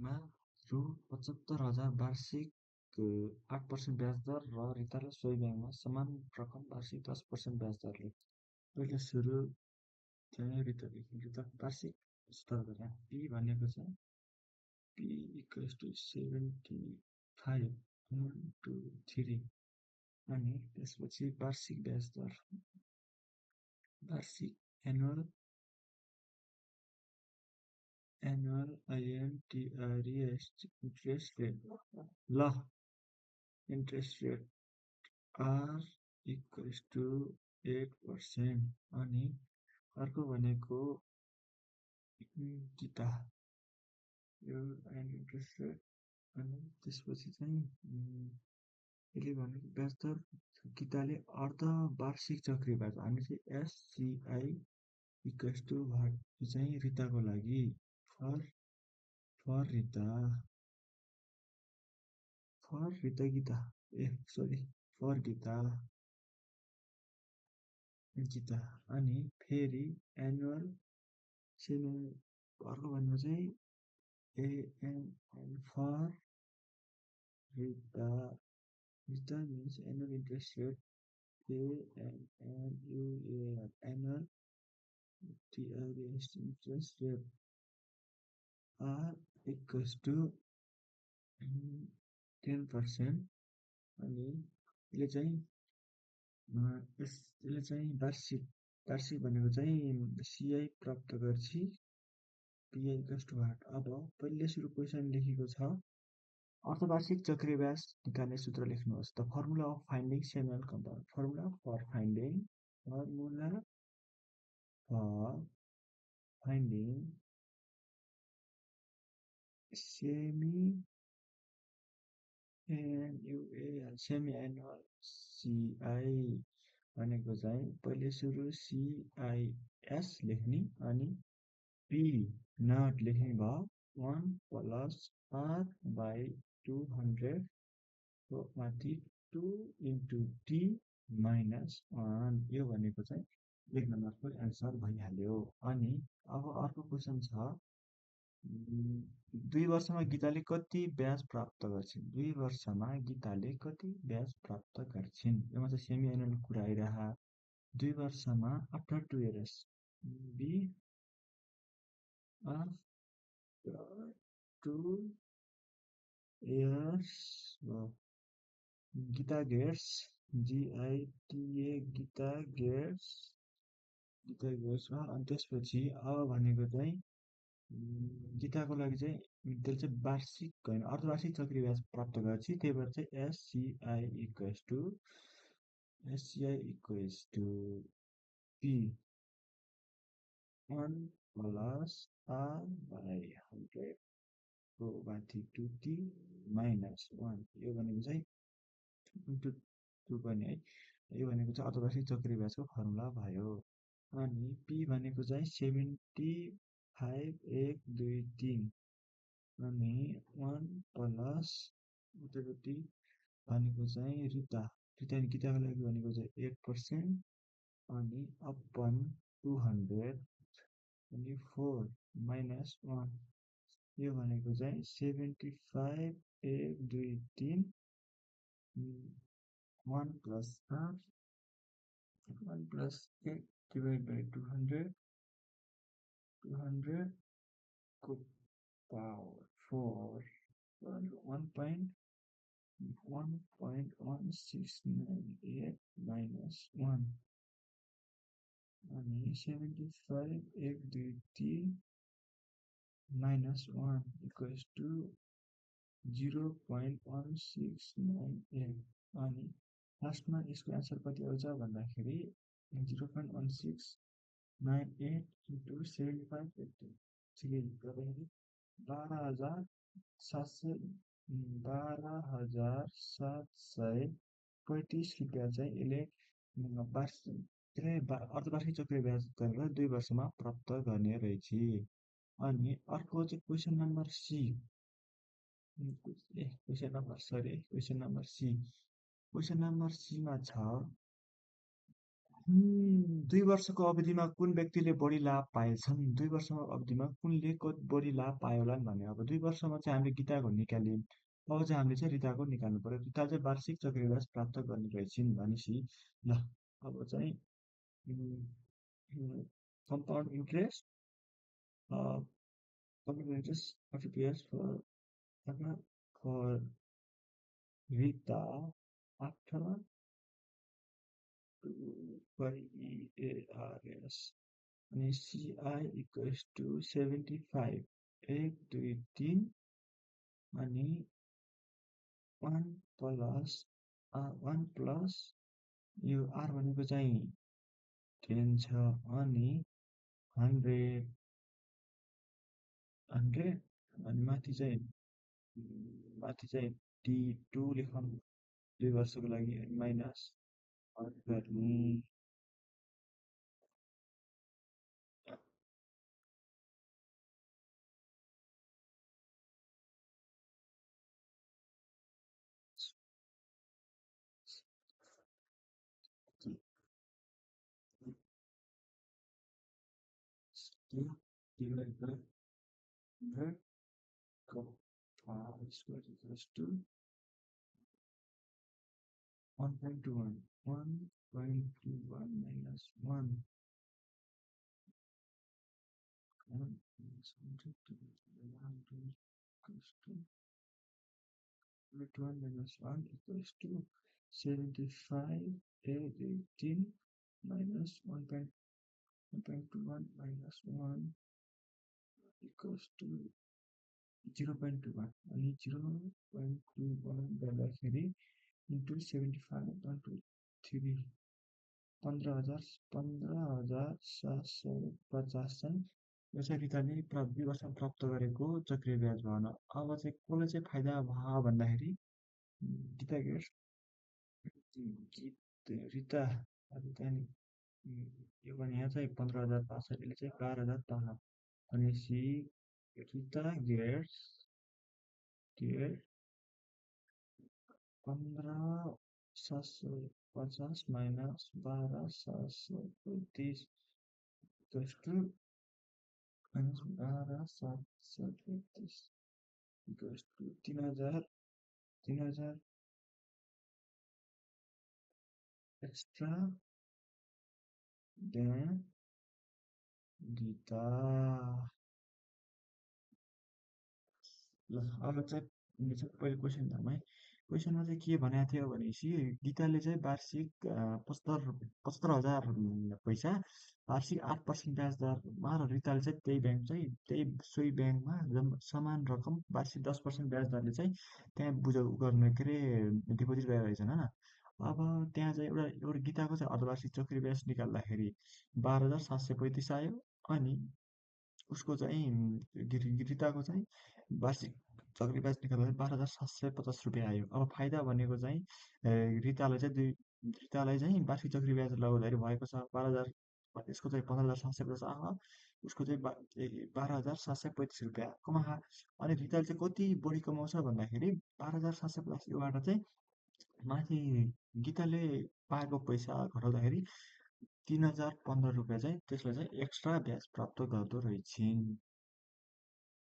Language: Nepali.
मा रु ७५,००० वार्षिक 8% ब्याज दर र रिताले सोही ब्याङ्कमा समान रकम वार्षिक 10% ब्याज दरले। पहिला सुरु चाहिँ रिता वार्षिक सुधार गरेँ। पी भनेको चाहिँ P equals to 75 into 3 अनि त्यसपछि वार्षिक ब्याज दर वार्षिक एनुअल इन्ट्रेस्ट रेट ल interest rate R equals to 8% अनि अर्को भनेको गीता यो इन्ट्रेस्ट रेट अनि त्यसपछि चाहिँ यसले भनेको ब्याज दर गीताले अर्ध वार्षिक चक्री ब्याज हामी चाहिँ एससिआई इक्वल्स टु वाट यो चाहिँ रिताको लागि फर रिता गीता फर गीता अनि फेरि एनुअल अर्को भनेको चाहिँ ANL for Rita means annual interest rate ANNUAL annual interest rate are equals to 10% अनि यसले चाहिँ वार्षिक भनेको चाहिँ सिआई प्राप्त गर्छ पिआई इक्वल्स टु वाट। अब पहिले सुरु क्वेसन लेखेको छ अर्धवार्षिक चक्रीय ब्याज निकाल्ने सूत्र लेख्नुहोस्। The formula of finding semi annual compound formula for finding semi annual CI भनेको चाहिँ पहिले सुरु सिआइएस लेख्ने अनि पी नट लेख्ने भयो 1 प्लस आर बाई 200 माथि 2 इन्टु टी माइनस 1 यो भनेको चाहिँ 1 नम्बरको एन्सर भइहाल्यो। अनि अब अर्को क्वेसन छ 2 वर्षमा गीताले कति ब्याज प्राप्त गर्छिन्? 2 वर्षमा गीताले कति ब्याज प्राप्त गर्छिन्? यसमा चाहिँ सेमी एनुअल कुरा आइरहा 2 वर्षमा आफ्टर 2 इयर्स बी after 2 years Gita gets GITA Gita gets अनि त्यसपछि अब भनेको चाहिँ गीताको लागि चाहिँ त्यसले चाहिँ वार्षिक होइन अर्धवार्षिक चक्री ब्याज प्राप्त गर्छ त्यही भएर चाहिँ SCI equals to P 1 plus R by 100 को माथि 2t माइनस 1 यो भनेको चाहिँ इन्टु 2 पनि है यो भनेको चाहिँ अर्धवार्षिक चक्री ब्याजको फर्मुला भयो। अनि पी भनेको चाहिँ 75,123 अनि 1 प्लस उतापट्टि भनेको चाहिँ गीताको लागि भनेको चाहिँ 8% अनि अपन 200 अनि 4 माइनस 1 यो भनेको चाहिँ 75,123 1 plus r 1 plus 8 divided by 200 को power 4 1.1698 minus 1 अनि 75,123 minus 1 equals to 0.1698 अनि लास्टमा यसको एन्सर कति आउँछ भन्दाखेरि 0.1698 into 75,123 गर्दाखेरि 12,735 रुपियाँ चाहिँ यसले अर्धवार्षिक चक्रीय ब्याज गरेर 2 वर्षमा प्राप्त गर्ने रहेछ। अनि अर्को चाहिँ question number C question number Sima छ दुई वर्षको अवधिमा कुन व्यक्तिले बढी लाभ पाएछन्? 2 वर्षको अवधिमा कुनले बढी लाभ पायो होलान् भने अब 2 वर्षमा चाहिँ हामीले गीताको निकाल्यौँ। अब चाहिँ हामीले चाहिँ रिताको निकाल्नु पर्यो। रिता चाहिँ वार्षिक चक्रवृद्धि प्राप्त गर्ने रहेछिन् भनेपछि ल अब चाहिँ compound interest compound interest appears for Rita after 2 by EARS अनि CI equals to 75 1 2 3 अनि 1 प्लस 1 प्लस यो R भनेको चाहिँ 10 छ अनि 100 अनि माथि चाहिँ D2 लेखौँ 2 वर्षको लागि माइनस गर्ने divided by 100 square equals to 1.21 1.21 minus 1 minus 100 divided by 100 equals to 1 minus 1 equals to 75 18 minus 1.21 minus 1 equals to 0.21 अनि 0.21 गर्दाखेरि इन्टु 75 1 2 3 15,750 चाहिँ यो चाहिँ रिताले 2 वर्षमा प्राप्त गरेको चक्रिय ब्याज भएन। अब चाहिँ कसलाई चाहिँ फाइदा भयो भन्दाखेरि गीता गेट्स रिता रिता नि यो भने यहाँ चाहिँ 15,500 यसले चाहिँ 12,500 भनेपछि Rita gets 15,750 minus 12,735 equals to minus 12,735 equals to 3,000 extra then Gita ल अब चाहिँ पहिलो क्वेसन हेरौँ है। क्वेसनमा चाहिँ के भनेको थियो भनेपछि गीताले चाहिँ वार्षिक 75,000 पैसा वार्षिक 8% ब्याज दरमा र रिताले चाहिँ सोही ब्याङ्कमा समान रकम वार्षिक 10% ब्याज दरले चाहिँ त्यहाँ गर्ने के अरे डिपोजिट गरेर रहेछन् होइन। अब त्यहाँ चाहिँ एउटा गीताको चाहिँ अर्धवार्षिक चक्री ब्याज निकाल्दाखेरि 12,735 आयो अनि उसको चाहिँ रिताको चाहिँ वार्षिक चक्री ब्याज निकाल्दा 12,750 रुपियाँ आयो। अब फाइदा भनेको चाहिँ रितालाई चाहिँ वार्षिक चक्री ब्याज लगाउँदाखेरि भएको छ 12,000 यसको चाहिँ 15,750 आयो उसको चाहिँ 12,735 रुपियाँ कमाहा अनि रिताले चाहिँ कति बढी कमाउँछ भन्दाखेरि 12,750 योबाट चाहिँ माथि गीताले पाएको पैसा घटाउँदाखेरि 3,015 रुपियाँ चाहिँ त्यसलाई चाहिँ एक्स्ट्रा ब्याज प्राप्त गर्दो रहेछन्।